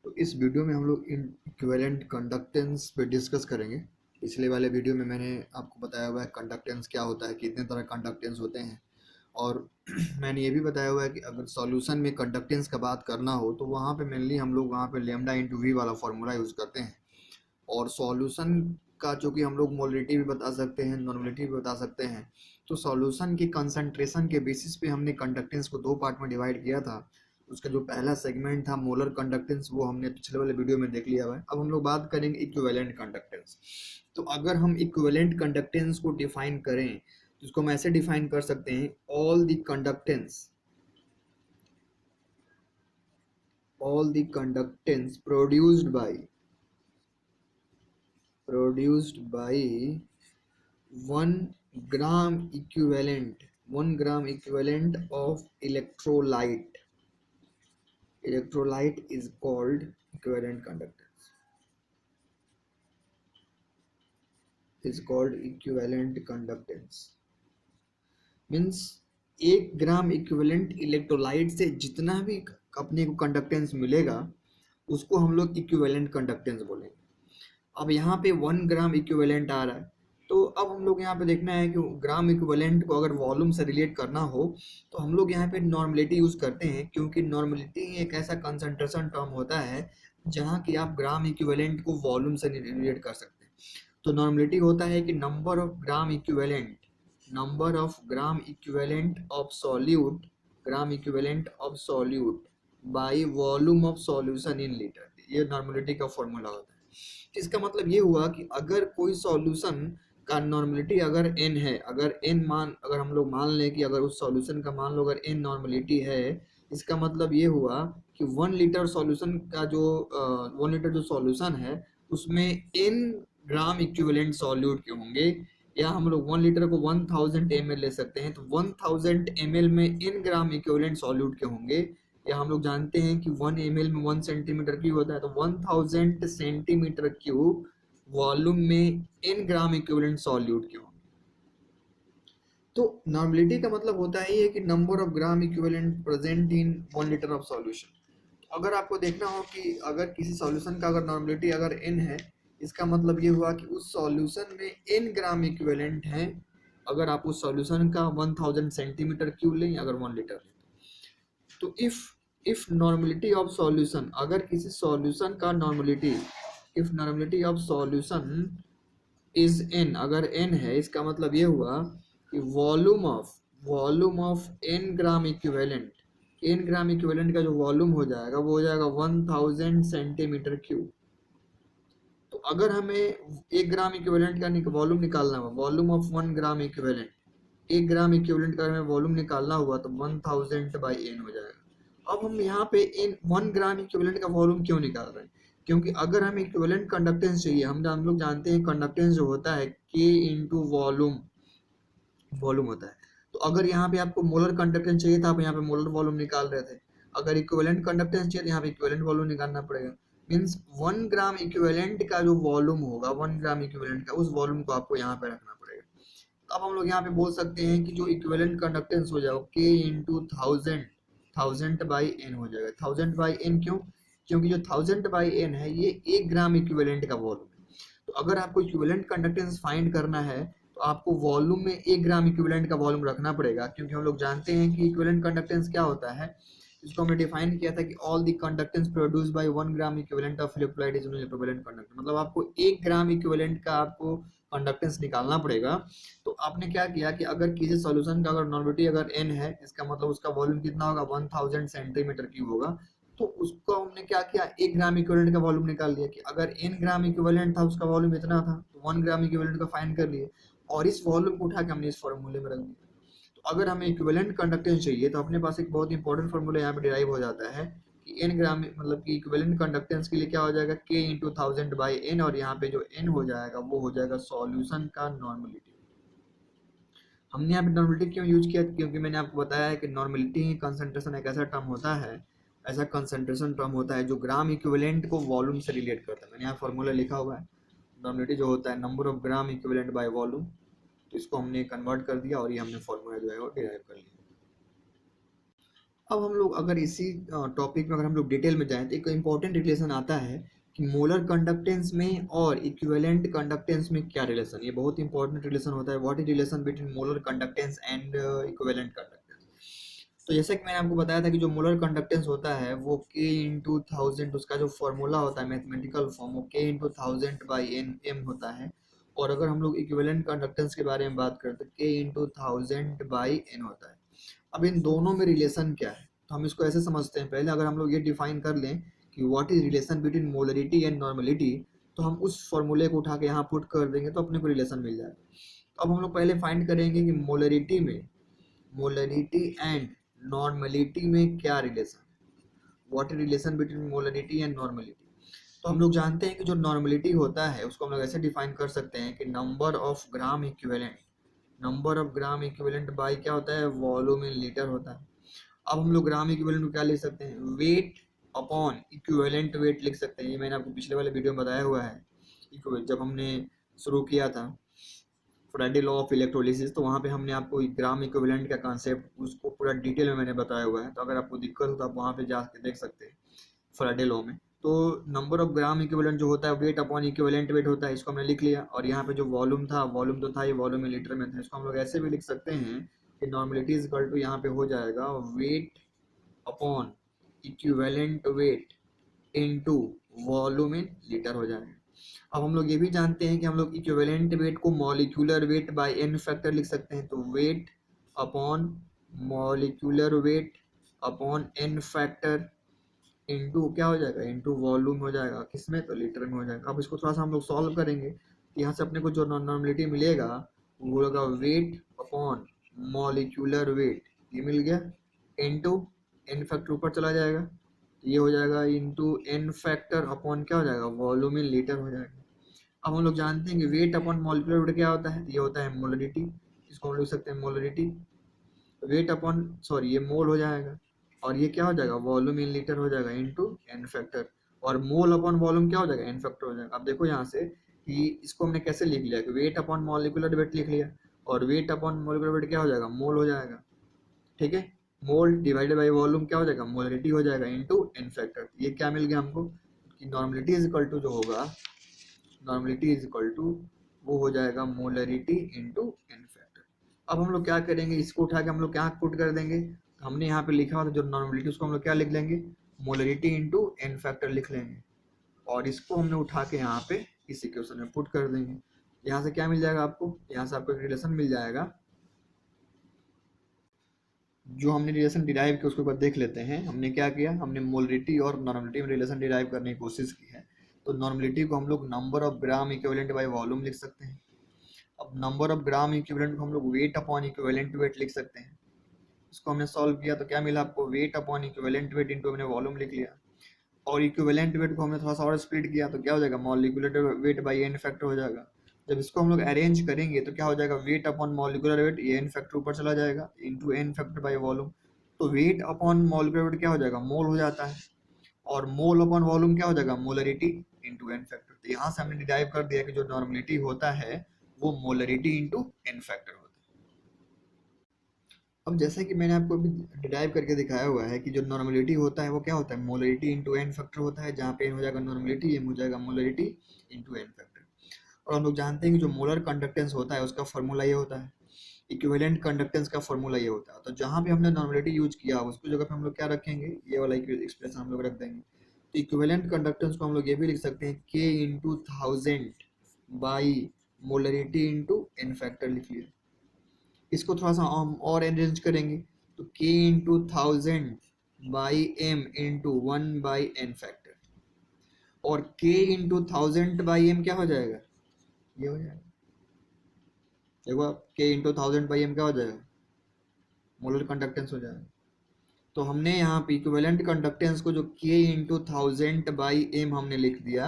तो इस वीडियो में हम लोग इक्विवेलेंट कंडक्टेंस पे डिस्कस करेंगे। पिछले वाले वीडियो में मैंने आपको बताया हुआ है कंडक्टेंस क्या होता है, कितने तरह कंडक्टेंस होते हैं, और मैंने ये भी बताया हुआ है कि अगर सॉल्यूशन में कंडक्टेंस का बात करना हो तो वहाँ पे मेनली हम लोग वहाँ पे लेमडा इंटू वी वाला फॉर्मूला यूज़ करते हैं। और सॉल्यूशन का चूँकि हम लोग मोलरिटी भी बता सकते हैं, नॉर्मलिटी भी बता सकते हैं, तो सॉल्यूशन की कंसंट्रेशन के बेसिस पे हमने कंडक्टेंस को दो पार्ट में डिवाइड किया था। उसका जो पहला सेगमेंट था मोलर कंडक्टेंस, वो हमने पिछले वाले वीडियो में देख लिया हुआ है। अब हम लोग बात करेंगे इक्विवेलेंट कंडक्टेंस। तो अगर हम इक्विवेलेंट कंडक्टेंस को डिफाइन करें तो इसको हम ऐसे डिफाइन कर सकते हैं, all the conductance produced by 1 gram equivalent of electrolyte is called equivalent conductance means 1 gram equivalent electrolyte से जितना भी अपने को कंडक्टेंस मिलेगा उसको हम लोग इक्विवेलेंट कंडक्टेंस बोलेंगे। अब यहाँ पे 1 ग्राम इक्विवेलेंट आ रहा है, तो अब हम लोग यहाँ पे देखना है कि ग्राम इक्विवेलेंट को अगर वॉल्यूम से रिलेट करना हो तो हम लोग यहाँ पे नॉर्मलिटी यूज़ करते हैं, क्योंकि नॉर्मलिटी एक ऐसा कंसंट्रेशन टर्म होता है जहाँ की आप ग्राम इक्विवेलेंट को वॉल्यूम से रिलेट कर सकते हैं। तो नॉर्मलिटी होता है कि number of gram equivalent of solute by volume of solution in litre, ये नॉर्मलिटी का फॉर्मूला होता है। इसका मतलब ये हुआ कि अगर कोई सॉल्यूशन का नॉर्मलिटी अगर n है, अगर हम लोग मान लें कि अगर उस सॉल्यूशन का मान लो अगर n नॉर्मलिटी है, इसका मतलब ये हुआ कि 1 लीटर सॉल्यूशन का जो 1 लीटर जो सॉल्यूशन है उसमें n ग्राम इक्विवेलेंट सॉल्यूट के होंगे, या हम लोग 1 लीटर को 1000 ml ले सकते हैं, तो 1000 ml में n ग्राम इक्विवेलेंट सॉल्यूट के होंगे, या हम लोग जानते हैं कि 1 ml में 1 सेंटीमीटर क्यूब होता है, तो 1000 सेंटीमीटर क्यूब वॉल्यूम में n ग्राम इक्विवेलेंट सॉल्यूट के होंगे। तो नॉर्मलिटी का मतलब होता है कि number of gram equivalent present in 1 litre of solution. अगर आपको देखना हो कि अगर किसी सॉल्यूशन का अगर नॉर्मलिटी अगर n है, इसका मतलब ये हुआ कि उस सॉल्यूशन में n ग्राम इक्विवेलेंट है। अगर आप उस सॉल्यूशन का 1000 सेंटीमीटर क्यूब लें, अगर 1 लीटर लें, तो इफ नॉर्मलिटी ऑफ सॉल्यूशन, अगर किसी सॉल्यूशन का normality, if normality of solution is n, अगर n है, इसका मतलब ये हुआ कि volume of n gram equivalent का जो वॉल्यूम हो जाएगा वो हो जाएगा 1000 सेंटीमीटर क्यूब। तो अगर हमें 1 ग्राम इक्विवेलेंट का वॉल्यूम निकालना हुआ, volume of 1 gram equivalent, 1 gram equivalent का हमें वॉल्यूम निकालना हुआ तो 1000 बाई n हो जाएगा। अब हम यहाँ पे इन 1 ग्राम इक्विवेलेंट का वॉल्यूम क्यों निकाल रहे हैं? क्योंकि अगर हमें इक्विवेलेंट कंडक्टेंस चाहिए, हम लोग जानते हैं कंडक्टेंस जो होता है k इंटू वॉल्यूम होता है। तो अगर यहाँ पे आपको मोलर कंडक्टेंस चाहिए था, आप यहाँ पे मोलर वॉल्यूम निकाल रहे थे। अगर इक्विवेलेंट कंडक्टेंस चाहिए तो यहाँ पे इक्विवेलेंट वॉल्यूम निकालना पड़ेगा। मीन्स 1 ग्राम इक्विवेलेंट का जो वॉल्यूम होगा, 1 ग्राम इक्विवेलेंट का, उस वॉल्यूम को आपको यहाँ पे रखना पड़ेगा। तो अब हम लोग यहाँ पे बोल सकते हैं कि जो इक्विवेलेंट कंडक्टेंस हो जाएगा k इंटू 1000 बाई n हो जाएगा। 1000 बाई n क्यों? क्योंकि जो 1000 बाई n है ये 1 ग्राम इक्विवेलेंट का वॉल्यूम है। तो अगर आपको इक्विवेलेंट कंडक्टेंस फाइंड करना है तो आपको वॉल्यूम में 1 ग्राम इक्विवेलेंट का वॉल्यूम रखना पड़ेगा, क्योंकि हम लोग जानते हैं कि इक्विवेलेंट कंडक्टेंस क्या होता है। इसको हमने डिफाइन किया था कि all the conductance produced by 1 gram equivalent of electrolyte is equivalent conductance. मतलब आपको 1 ग्राम इक्विवेलेंट का आपको कंडक्टेंस निकालना पड़ेगा। तो आपने क्या किया कि अगर किसी सॉल्यूशन का अगर नॉर्मलिटी अगर n है, इसका मतलब उसका वॉल्यूम कितना होगा, 1000 सेंटीमीटर क्यूब होगा। तो उसको हमने क्या किया, 1 ग्राम इक्विवेलेंट का वॉल्यूम निकाल लिया कि अगर n ग्राम इक्विवेलेंट था, उसका वॉल्यूम इतना था, तो 1 ग्राम इक्विवेलेंट का फाइंड कर लिए और इस वॉल्यूम को उठा के हमने इस फॉर्मूले में रख दिया। तो अगर हमें इक्विवेलेंट कंडक्टेंस चाहिए तो अपने पास एक बहुत इंपॉर्टेंट फॉर्मूला यहाँ पे डिराइव हो जाता है कि n ग्राम मतलब कि इक्विवेलेंट कंडक्टेंस के लिए क्या हो जाएगा, k इंटू 1000 बाई n, और यहाँ पे जो n हो जाएगा वो हो जाएगा सॉल्यूशन का नॉर्मलिटी। हमने यहाँ पे नॉर्मलिटी क्यों यूज किया? क्योंकि मैंने आपको बताया है कि नॉर्मलिटी कंसंट्रेशन एक ऐसा टर्म होता है, ऐसा कंसंट्रेशन टर्म होता है जो ग्राम इक्विवेलेंट को वॉल्यूम से रिलेट करता है। मैंने यहाँ फॉर्मूला लिखा हुआ है, नॉर्मलिटी जो होता है number of gram equivalent by volume. तो इसको हमने कन्वर्ट कर दिया और ये हमने फॉर्मूला जो है वो डिराइव कर लिया। अब हम लोग अगर इसी टॉपिक में अगर हम लोग डिटेल में जाएं तो एक इम्पोर्टेंट रिलेशन आता है कि मोलर कंडक्टेंस में और इक्विवेलेंट कंडक्टेंस में क्या रिलेशन, ये बहुत इंपॉर्टेंट रिलेशन होता है। What is relation between molar conductance and equivalent conductance. तो जैसे कि मैंने आपको बताया था कि जो मोलर कंडक्टेंस होता है वो K इंटू थाउजेंड, उसका जो फॉर्मूला होता है मैथमेटिकल फॉर्म, वो K into thousand by N M होता है। और अगर हम लोग इक्विवेलेंट कंडक्टेंस के बारे में बात करें तो K into thousand by N होता है। अब इन दोनों में रिलेशन क्या है, तो हम इसको ऐसे समझते हैं। पहले अगर हम लोग ये डिफाइन कर लें कि what is relation between molarity and normality, तो हम उस फॉर्मूले को उठा के यहाँ पुट कर देंगे तो अपने को रिलेशन मिल जाएगा। तो अब हम लोग पहले फाइंड करेंगे कि मोलरिटी एंड नॉर्मलिटी में क्या रिलेशन है, what is relation between molarity and normality. तो हम लोग जानते हैं कि जो नॉर्मलिटी होता है उसको हम लोग ऐसे डिफाइन कर सकते हैं कि number of gram equivalent, number of gram equivalent by क्या होता है, वॉल्यूम इन लीटर होता है। अब हम लोग ग्राम इक्विवेलेंट को क्या लिख सकते हैं, वेट अपॉन इक्विवेलेंट वेट लिख सकते हैं। ये मैंने आपको पिछले वाले वीडियो में बताया हुआ है, जब हमने शुरू किया था फ्राइडे लॉ ऑफ इलेक्ट्रोलिसिस, तो वहाँ पे हमने आपको ग्राम इक्विवेलेंट का कॉन्सेप्ट उसको पूरा डिटेल में मैंने बताया हुआ है। तो अगर आपको दिक्कत हो तो आप वहाँ पे जाके देख सकते हैं फ्राइडे लॉ में। तो नंबर ऑफ ग्राम इक्विवेलेंट जो होता है वेट अपॉन इक्विवेलेंट वेट होता है, इसको हमने लिख लिया। और यहाँ पे जो वॉल्यूम था, वॉल्यूम तो था ये वॉल्यूम में लीटर में था, इसको हम लोग ऐसे भी लिख सकते हैं कि नॉर्मलिटी इज इक्वल टू यहाँ पे हो जाएगा weight upon equivalent weight into volume in litre हो जाएगा। अब हम लोग ये भी जानते हैं कि हम लोग इक्विवेलेंट वेट को molecular weight by N factor लिख सकते हैं। तो weight upon molecular weight upon N factor into क्या हो जाएगा, इनटू वॉल्यूम हो जाएगा, किसमें, तो लीटर में हो जाएगा। अब इसको थोड़ा सा हम लोग सॉल्व करेंगे तो यहाँ से अपने को जो नॉर्मलिटी मिलेगा वो होगा वेट अपॉन मॉलिक्यूलर वेट, ये मिल गया, इनटू एन फैक्टर ऊपर चला जाएगा तो ये हो जाएगा इनटू एन फैक्टर अपॉन क्या हो जाएगा, वॉल्यूम इन लीटर हो जाएगा। अब हम लोग जानते हैं कि वेट अपॉन मॉलिक्यूलर वेट क्या होता है, ये होता है मोलरिटी, इसको हम लिख सकते हैं मोलरिटी। वेट अपॉन सॉरी ये मोल हो जाएगा और ये क्या हो जाएगा, वॉल्यूम इन लीटर हो जाएगा इनटू एन फैक्टर। और मोल अपॉन वॉल्यूम क्या हो जाएगा, एन फैक्टर हो जाएगा। अब देखो यहाँ से कि इसको हमने कैसे लिख लिया कि वेट अपॉन मॉलिक्यूलर वेट लिख लिया और वेट अपॉन मॉलिक्यूलर वेट क्या हो जाएगा, मोल हो जाएगा, ठीक है। मोल डिवाइडेड बाई वॉल्यूम क्या हो जाएगा, मोलरिटी हो जाएगा इनटू एन फैक्टर। ये क्या मिल गया हमको कि नॉर्मलिटी इज इक्वल टू जो होगा, नॉर्मलिटी इज इक्वल टू वो हो जाएगा मोलरिटी इनटू एन फैक्टर। अब हम लोग क्या करेंगे, इसको उठा के हम लोग क्या पुट कर देंगे, हमने यहाँ पे लिखा हुआ था जो नॉर्मलिटी उसको हम लोग क्या लिख लेंगे, मोलरिटी इनटू एन फैक्टर लिख लेंगे। और इसको हमने उठा के यहाँ पे इस इक्वेशन में पुट कर देंगे। यहाँ से क्या मिल जाएगा आपको, यहाँ से आपको एक रिलेशन मिल जाएगा। जो हमने रिलेशन डिराइव किया उसके बाद देख लेते हैं हमने क्या किया, हमने मोलरिटी और नॉर्मलिटी में रिलेशन डिराइव करने की कोशिश की है। तो नॉर्मलिटी को हम लोग number of gram equivalent by volume लिख सकते हैं। अब नंबर ऑफ ग्राम इक्विवेलेंट को हम लोग वेट अपॉन इक्विवेलेंट वेट लिख सकते हैं। इसको हमने सॉल्व किया तो क्या मिला आपको, weight upon equivalent weight into हमने वॉल्यूम लिख लिया। और इक्विवेलेंट वेट को हमने थोड़ा सा और स्प्लिट किया तो क्या हो जाएगा, molecular weight by N factor हो जाएगा। जब इसको हम लोग अरेंज करेंगे तो क्या हो जाएगा, वेट अपॉन मॉलिक्यूलर वेट, ये एन फैक्टर ऊपर चला जाएगा into N factor by volume. तो वेट अपॉन मॉलिक्यूलर वेट क्या हो जाएगा, मोल हो जाता है। और मोल अपॉन वॉल्यूम क्या हो जाएगा, मोलरिटी इनटू एन फैक्टर। तो यहाँ से हमने डिराइव कर दिया कि जो नॉर्मलिटी होता है वो मोलरिटी इनटू एन फैक्टर होता है। अब जैसे कि मैंने आपको अभी डिराइव करके दिखाया हुआ है कि जो नॉर्मलिटी होता है वो क्या होता है, मोलरिटी इनटू एन फैक्टर होता है, जहाँ पे एन हो जाएगा नॉर्मलिटी, एम हो जाएगा मोलरिटी इनटू एन फैक्टर। और हम लोग जानते हैं कि जो मोलर कंडक्टेंस होता है उसका फॉर्मूला ये होता है, इक्विवेलेंट कंडक्टेंस का फॉर्मूला ये होता है। तो जहाँ भी हमने नॉर्मलिटी यूज किया उसकी जगह पे हम लोग क्या रखेंगे, ये वाला एक्सप्रेशन हम लोग रख देंगे। तो इक्विवेलेंट कंडक्टेंस को हम लोग ये भी लिख सकते हैं K into thousand by molarity into N factor लिख लिया। इसको थोड़ा सा हम और अरेंज करेंगे तो k into thousand by M into one by N factor. और k into thousand by M क्या हो जाएगा, ये हो जाएगा, देखो आप k into thousand by M क्या हो जाएगा, मोलर कंडक्टेंस हो जाएगा। तो हमने यहाँ पे इक्विवेलेंट कंडक्टेंस को जो k into thousand by M हमने लिख दिया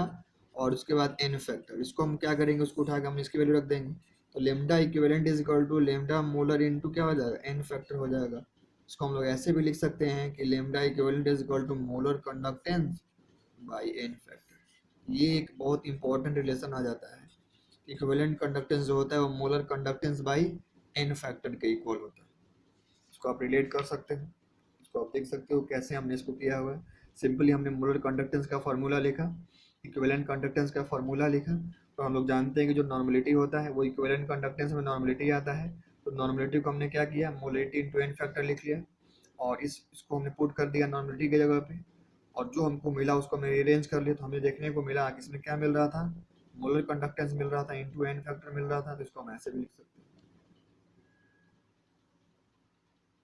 और उसके बाद एन फैक्टर, इसको हम क्या करेंगे, उसको उठा के हम इसकी वैल्यू रख देंगे। तो lambda equivalent is equal to lambda molar into क्या हो जाएगा, एन फैक्टर हो जाएगा। इसको हम लोग ऐसे भी लिख सकते हैं कि lambda equivalent is equal to molar conductance by N factor. ये एक बहुत इंपॉर्टेंट रिलेशन आ जाता है, इक्विवेलेंट कंडक्टेंस जो होता है वो molar conductance by N factor के इक्वल होता है। इसको आप रिलेट कर सकते हैं, इसको आप देख सकते हो कैसे हमने इसको किया हुआ है। सिंपली हमने मोलर कंडक्टेंस का फॉर्मूला लिखा, इक्विवेलेंट कंडक्टेंस का फॉर्मूला लिखा। तो हम लोग जानते हैं कि जो नॉर्मलिटी होता है वो इक्विवेलेंट कंडक्टेंस में नॉर्मलिटी आता है। तो नॉर्मलिटी को हमने क्या किया, मोलरिटी इंटू एन फैक्टर लिख लिया और इसको हमने पुट कर दिया नॉर्मलिटी की जगह पे, और जो हमको मिला उसको हमने रीअरेंज कर लिया। तो हमें देखने को मिला कि इसमें क्या मिल रहा था, मोलर कंडक्टेंस मिल रहा था इंटू एन फैक्टर मिल रहा था। तो इसको हम ऐसे भी लिख सकते हैं।